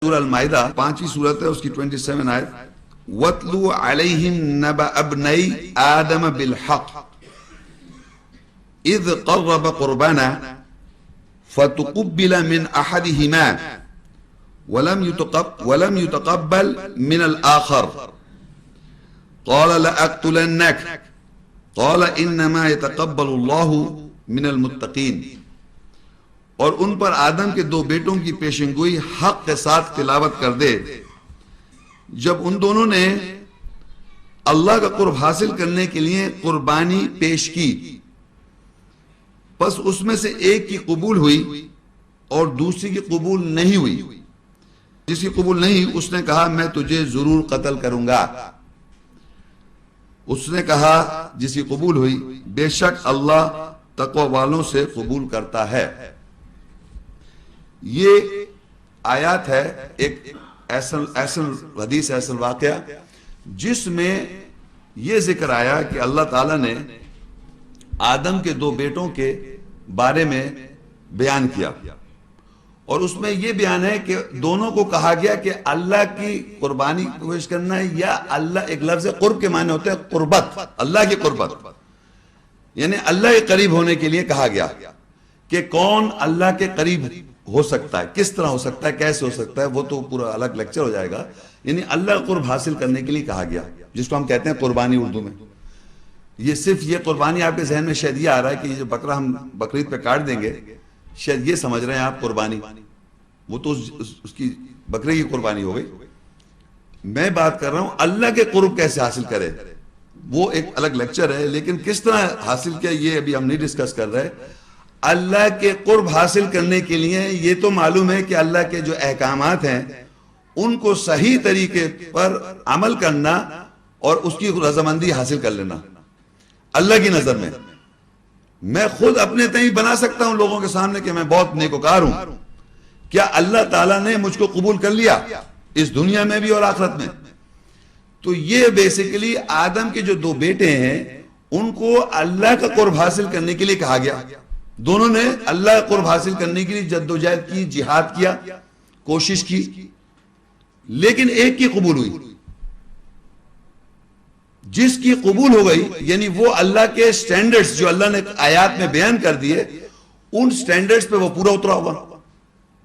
سورہ المائدہ 5ویں سورت ہے، اس کی 27 آیت، وَاتْلُو عَلَيْهِمْ نَبَأَ ابْنَيْ آدَمَ بِالْحَقِّ اِذْ قَرَّبَ قُرْبَانًا فَتُقُبِّلَ مِنْ أَحَدِهِمَا وَلَمْ يُتَقَبَّلْ مِنَ الْآخَرِ قَالَ لَأَقْتُلَنَّكَ قَالَ إِنَّمَا يَتَقَبَّلُ اللَّهُ مِنَ الْمُتَّقِينَ۔ اور ان پر آدم کے دو بیٹوں کی پیشنگوئی حق کے ساتھ تلاوت کر دے، جب ان دونوں نے اللہ کا قرب حاصل کرنے کے لیے قربانی پیش کی، پس اس میں سے ایک کی قبول ہوئی اور دوسری کی قبول نہیں ہوئی۔ جس کی قبول نہیں، اس نے کہا میں تجھے ضرور قتل کروں گا۔ اس نے کہا جس کی قبول ہوئی، بے شک اللہ تقوی والوں سے قبول کرتا ہے۔ یہ آیات ہے ایک ایسا حدیث، ایسا واقعہ جس میں یہ ذکر آیا کہ اللہ تعالیٰ نے آدم کے دو بیٹوں کے بارے میں بیان کیا، اور اس میں یہ بیان ہے کہ دونوں کو کہا گیا کہ اللہ کی قربانی پیش کرنا ہے، یا اللہ، ایک لفظ قرب کے معنی ہوتے ہیں قربت، اللہ کی قربت، یعنی اللہ کے قریب ہونے کے لیے کہا گیا کہ کون اللہ کے قریب ہو سکتا ہے، کس طرح ہو سکتا ہے، کیسے ہو سکتا ہے، وہ تو پورا الگ لیکچر ہو جائے گا۔ یعنی اللہ قرب حاصل کرنے کے لیے کہا گیا، جس کو ہم کہتے ہیں قربانی اردو میں۔ یہ صرف یہ قربانی آپ کے ذہن میں شاید یہ آ رہا ہے کہ یہ جو بکرا ہم بقرعید پہ کاٹ دیں گے، شاید یہ سمجھ رہے ہیں آپ قربانی، وہ تو اس کی بکرے کی قربانی ہو گئی۔ میں بات کر رہا ہوں اللہ کے قرب کیسے حاصل کرے، وہ ایک الگ لیکچر ہے، لیکن کس طرح حاصل کیا یہ ابھی ہم نہیں ڈسکس کر رہے۔ اللہ کے قرب حاصل کرنے کے لیے یہ تو معلوم ہے کہ اللہ کے جو احکامات ہیں ان کو صحیح طریقے پر عمل کرنا اور اس کی رضامندی حاصل کر لینا اللہ کی نظر میں۔ میں خود اپنے تئیں بنا سکتا ہوں لوگوں کے سامنے کہ میں بہت نیکوکار ہوں، کیا اللہ تعالیٰ نے مجھ کو قبول کر لیا اس دنیا میں بھی اور آخرت میں؟ تو یہ بیسیکلی آدم کے جو دو بیٹے ہیں ان کو اللہ کا قرب حاصل کرنے کے لیے کہا گیا۔ دونوں نے اللہ کا قرب حاصل کرنے کے لیے جدوجہد کی، جہاد کیا، کوشش کی، لیکن ایک کی قبول ہوئی۔ جس کی قبول ہو گئی، یعنی وہ اللہ کے سٹینڈرز جو اللہ نے آیات میں بیان کر دیے، ان سٹینڈرز پہ وہ پورا اترا ہوا،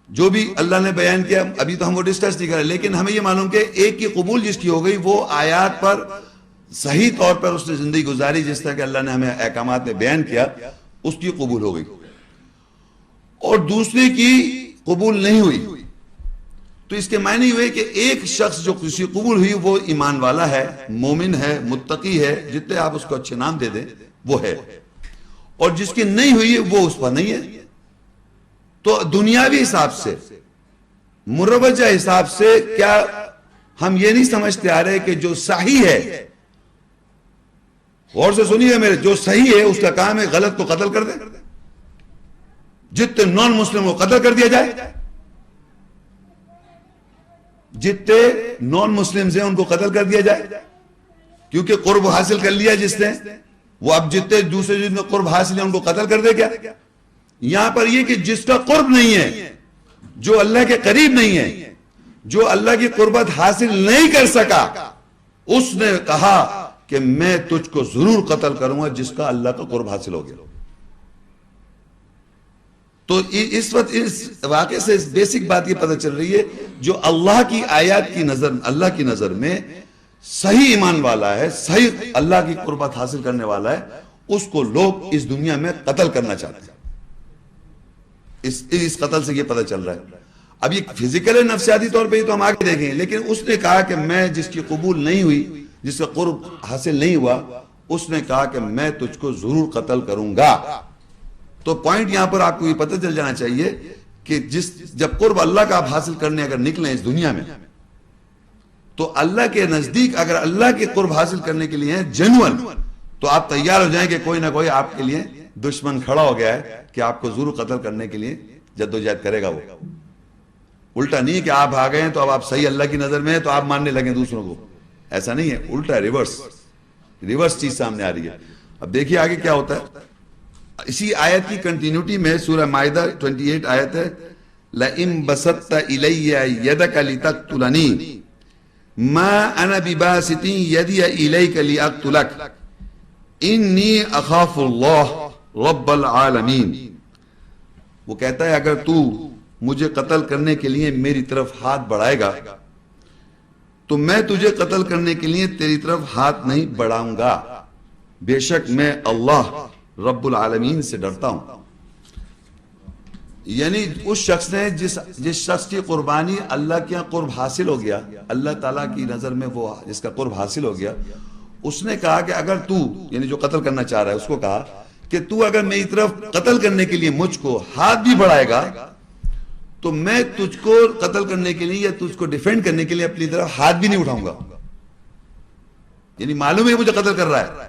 جو بھی اللہ نے بیان کیا۔ ابھی تو ہم وہ ڈسکس نہیں کریں، لیکن ہمیں یہ معلوم کہ ایک کی قبول جس کی ہو گئی، وہ آیات پر صحیح طور پر اس نے زندگی گزاری جس طرح کہ اللہ نے ہمیں احکامات میں بیان کیا، اس کی قبول ہو گئی، اور دوسرے کی قبول نہیں ہوئی۔ تو اس کے معنی ہوئے کہ ایک شخص جو کسی قبول ہوئی وہ ایمان والا ہے، مومن ہے، متقی ہے، جتنے آپ اس کو اچھے نام دے دیں وہ ہے، اور جس کی نہیں ہوئی وہ اس پر نہیں ہے۔ تو دنیاوی حساب سے، مروجہ حساب سے، کیا ہم یہ نہیں سمجھتے آ رہے کہ جو صحیح ہے، غور سے سنیے میرے، جو صحیح ہے اس کا کام ہے غلط کو قتل کر دے، جتنے نان مسلم کو قتل کر دیا جائے، جتنے نان مسلمز ہیں ان کو قتل کر دیا جائے، کیونکہ قرب حاصل کر لیا جس نے، وہ اب جتنے دوسرے جن میں قرب حاصل ہے ان کو قتل کر دے کیا؟ یہاں پر یہ کہ جس کا قرب نہیں ہے، جو اللہ کے قریب نہیں ہے، جو اللہ کی قربت حاصل نہیں کر سکا، اس نے کہا کہ میں تجھ کو ضرور قتل کروں گا جس کا اللہ کا قرب حاصل ہو گیا۔ تو اس وقت اس واقعے سے بیسک بات یہ پتہ چل رہی ہے، جو اللہ کی آیات کی نظر، اللہ کی نظر میں صحیح ایمان والا ہے، صحیح اللہ کی قربت حاصل کرنے والا ہے، اس کو لوگ اس دنیا میں قتل کرنا چاہتے ہیں۔ اس قتل سے یہ پتہ چل رہا ہے۔ اب یہ فزیکل نفسیاتی طور پہ تو ہم آگے دیکھیں گے، لیکن اس نے کہا کہ میں جس کی قبول نہیں ہوئی، جس کا قرب حاصل نہیں ہوا، اس نے کہا کہ میں تجھ کو ضرور قتل کروں گا۔ تو پوائنٹ یہاں پر آپ کو یہ پتہ چل جانا چاہیے کہ جب قرب اللہ کا آپ حاصل کرنے اگر نکلیں اس دنیا میں، تو اللہ کے نزدیک اگر اللہ کے قرب حاصل کرنے کے لیے جنون، تو آپ تیار ہو جائیں کہ کوئی نہ کوئی آپ کے لیے دشمن کھڑا ہو گیا ہے کہ آپ کو ضرور قتل کرنے کے لیے جدوجہد کرے گا۔ وہ الٹا نہیں کہ آپ آ گئے ہیں تو اب آپ صحیح اللہ کی نظر میں ہیں تو آپ ماننے لگیں دوسروں کو، ایسا نہیں ہے، الٹا ریورس چیز سامنے آ رہی ہے۔ اب دیکھیے آگے کیا ہوتا ہے۔ اسی آیت کی کنٹینیوٹی میں سورہ مائدہ 28 آیت ہے، لئن بسطت الی یدک لتقتلنی ما انا بباسط یدی الیک لاقتلک انی اخاف اللہ رب العالمین. وہ کہتا ہے اگر تو مجھے قتل کرنے کے لیے میری طرف ہاتھ بڑھائے گا تو میں تجھے قتل کرنے کے لیے تیری طرف ہاتھ نہیں بڑھاؤں گا، بے شک میں اللہ رب العالمین سے ڈرتا ہوں. یعنی اس شخص نے جس شخص کی قربانی اللہ کے قرب حاصل ہو گیا، اللہ تعالیٰ کی نظر میں وہ جس کا قرب حاصل ہو گیا، اس نے کہا کہ اگر تو، یعنی جو قتل کرنا چاہ رہا ہے اس کو کہا کہ تو اگر میری طرف قتل کرنے کے لیے مجھ کو ہاتھ بھی بڑھائے گا تو میں تجھ کو قتل کرنے کے لیے یا تجھ کو ڈیفینڈ کرنے کے لیے اپنی طرف ہاتھ بھی نہیں اٹھاؤں گا. یعنی معلوم ہے مجھے قتل کر رہا ہے.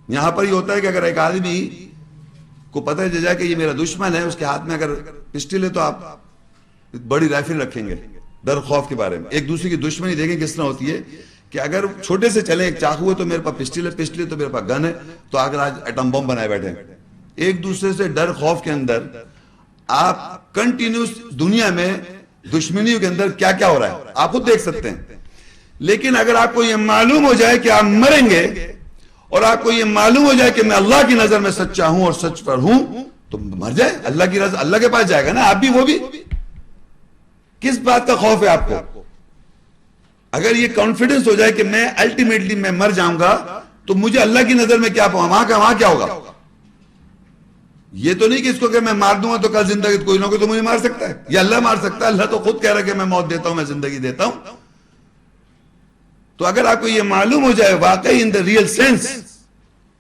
یہاں پر یہ ہوتا ہے کہ اگر ایک آدمی کو پتہ چل جائے کہ یہ میرا دشمن ہے، اس کے ہاتھ میں اگر پسٹل ہے تو آپ بڑی رائفل رکھیں گے ڈر خوف کے بارے میں. ایک دوسرے کی دشمنی دیکھیں کس طرح ہوتی ہے کہ اگر چھوٹے سے چلیں، ایک چاقو ہے تو میرے پاس پسٹل ہے تو میرے پاس گن ہے، تو اگر آج ایٹم بم بنائے بیٹھے ایک دوسرے سے ڈر خوف کے اندر آپ کنٹینیوس دنیا میں دشمنیوں کے اندر کیا کیا ہو رہا ہے آپ خود دیکھ سکتے ہیں. لیکن اگر آپ کو یہ معلوم ہو جائے کہ آپ مریں گے اور آپ کو یہ معلوم ہو جائے کہ میں اللہ کی نظر میں سچا ہوں اور سچ پر ہوں، تو مر جائے، اللہ کی رضا اللہ کے پاس جائے گا نا. آپ بھی وہ بھی، کس بات کا خوف ہے آپ کو؟ اگر یہ کانفیڈنس ہو جائے کہ میں الٹیمیٹلی میں مر جاؤں گا تو مجھے اللہ کی نظر میں کیا پاؤں، وہاں کیا ہوگا. یہ تو نہیں کہ اس کو کہ میں مار دوں گا تو کل زندگی کوئی نہ کوئی تو مجھے مار سکتا ہے، یا اللہ مار سکتا ہے. اللہ تو خود کہہ رہا ہے کہ میں موت دیتا ہوں، میں زندگی دیتا ہوں. تو اگر آپ کو یہ معلوم ہو جائے واقعی ان دا ریئل سینس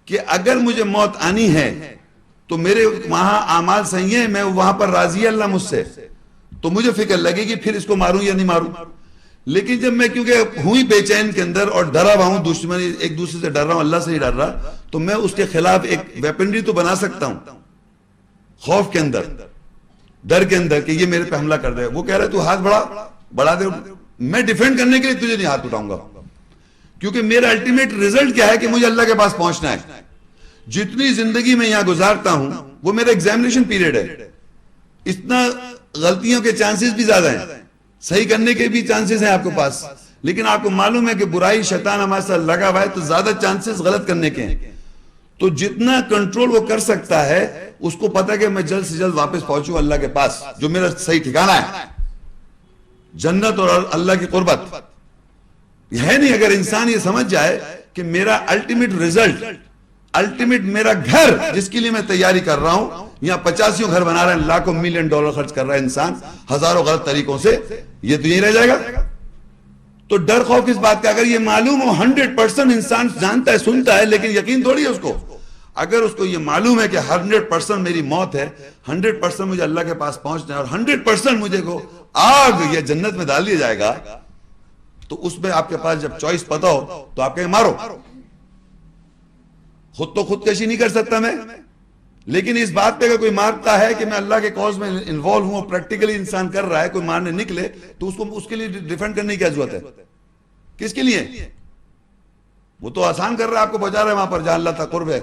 کہ اگر مجھے موت آنی ہے تو میرے وہاں اعمال صحیح ہیں، میں وہاں پر راضی ہے اللہ مجھ سے، تو مجھے فکر لگے گی پھر اس کو ماروں یا نہیں ماروں. لیکن جب میں کیونکہ ہوں ہی بے چین کے اندر اور ڈرا ہوا ہوں، دشمنی ایک دوسرے سے ڈر رہا ہوں، اللہ سے ہی ڈر رہا، تو میں اس کے خلاف ایک ویپنری تو بنا سکتا ہوں خوف کے اندر، ڈر کے اندر کہ یہ میرے پہ حملہ کر دے. وہ کہہ رہا ہے تو ہاتھ بڑھا دے، میں ڈیفینڈ کرنے کے لیے تجھے نہیں ہاتھ اٹھاؤں گا، کیونکہ میرا الٹیمیٹ ریزلٹ کیا ہے کہ مجھے اللہ کے پاس پہنچنا ہے. جتنی زندگی میں یہاں گزارتا ہوں وہ میرا ایگزامینیشن پیریڈ ہے. اتنا غلطیوں کے چانسز بھی زیادہ ہیں، صحیح کرنے کے بھی چانسز ہیں آپ کے پاس، لیکن آپ کو معلوم ہے کہ برائی شیطان ہمارے ساتھ لگا ہوا ہے تو زیادہ چانسز غلط کرنے کے ہیں. تو جتنا کنٹرول وہ کر سکتا ہے اس کو پتا کہ میں جلد سے جلد واپس پہنچوں اللہ کے پاس جو میرا صحیح ٹھکانہ ہے، جنت اور اللہ کی قربت ہے. نہیں اگر انسان یہ سمجھ جائے کہ میرا الٹیمیٹ ریزلٹ، الٹیمیٹ میرا گھر جس کے لیے میں تیاری کر رہا ہوں، یہاں 85 گھر بنا رہے ہیں، لاکھوں ملین ڈالر خرچ کر رہا ہے انسان ہزاروں غلط طریقوں سے، یہ تو یہی رہ جائے گا. تو ڈر خوف کس بات کا؟ اگر یہ معلوم ہو 100% انسان جانتا ہے سنتا ہے لیکن یقین تھوڑی ہے اس کو. اگر اس کو یہ معلوم ہے کہ 100% میری موت ہے، 100% مجھے اللہ کے پاس پہنچنا ہے اور 100% مجھے کو آگ یا جنت میں ڈال دیا جائے گا، تو اس میں آپ کے پاس جب چوائس پتا ہو تو آپ کہیں مارو. خود تو خودکشی نہیں کر سکتا میں، لیکن اس بات پہ اگر کوئی مارتا ہے کہ میں اللہ کے کاز میں انوالو ہوں اور پریکٹیکلی انسان کر رہا ہے، کوئی مارنے نکلے تو اس کے لیے ڈیفینڈ کرنے کی کیا ضرورت ہے؟ کس کے لیے؟ وہ تو آسان کر رہا ہے، آپ کو پہنچا رہا ہے وہاں پر جہاں اللہ تعالیٰ قرب ہے.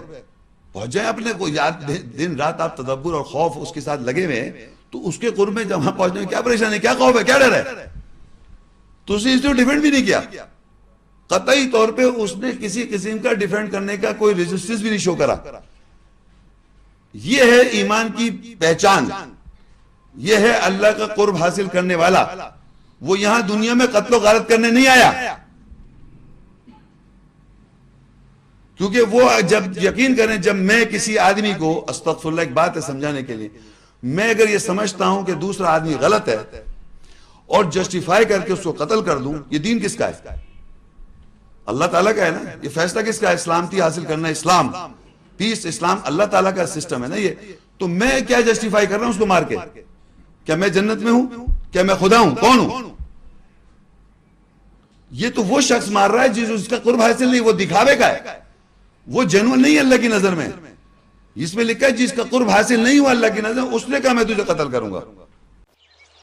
پہنچ جائیں اپنے کو یاد، دن رات آپ تدبر اور خوف اس کے ساتھ لگے ہوئے ہیں، تو اس کے قرب میں جب وہاں پہنچنے میں کیا پریشانی ہے، کیا خوف ہے، کیا ڈر ہے؟ تو اس نے ڈیفینڈ بھی نہیں کیا. قطعی طور پہ اس نے کسی قسم کا ڈیفینڈ کرنے کا کوئی ریزسٹنس بھی نہیں شو کرا. یہ ہے ایمان کی پہچان، یہ ہے اللہ کا قرب حاصل کرنے والا. وہ یہاں دنیا میں قتل و غارت کرنے نہیں آیا، کیونکہ وہ جب یقین کریں، جب میں کسی آدمی کو، استغفر اللہ ایک بات ہے سمجھانے کے لیے، میں اگر یہ سمجھتا ہوں کہ دوسرا آدمی غلط ہے اور جسٹیفائی کر کے اس کو قتل کر دوں، یہ دین کس کا ہے؟ اللہ تعالیٰ کا ہے نا. یہ فیصلہ کس کا ہے؟ اسلامتی حاصل کرنا، اسلام، پیس، اسلام اللہ تعالیٰ کا سسٹم ہے نا یہ. تو میں کیا جسٹیفائی کر رہا ہوں اس کو مار کے؟ کیا میں جنت میں ہوں؟ کیا میں خدا ہوں؟ کون ہوں؟ یہ تو وہ شخص مار رہا ہے جس کا قرب حاصل نہیں، وہ دکھاوے کا ہے، وہ جنون نہیں ہے اللہ کی نظر میں. اس میں لکھا ہے جس کا قرب حاصل نہیں ہوا اللہ کی نظر میں، اس نے کہا میں تجھے قتل کروں گا.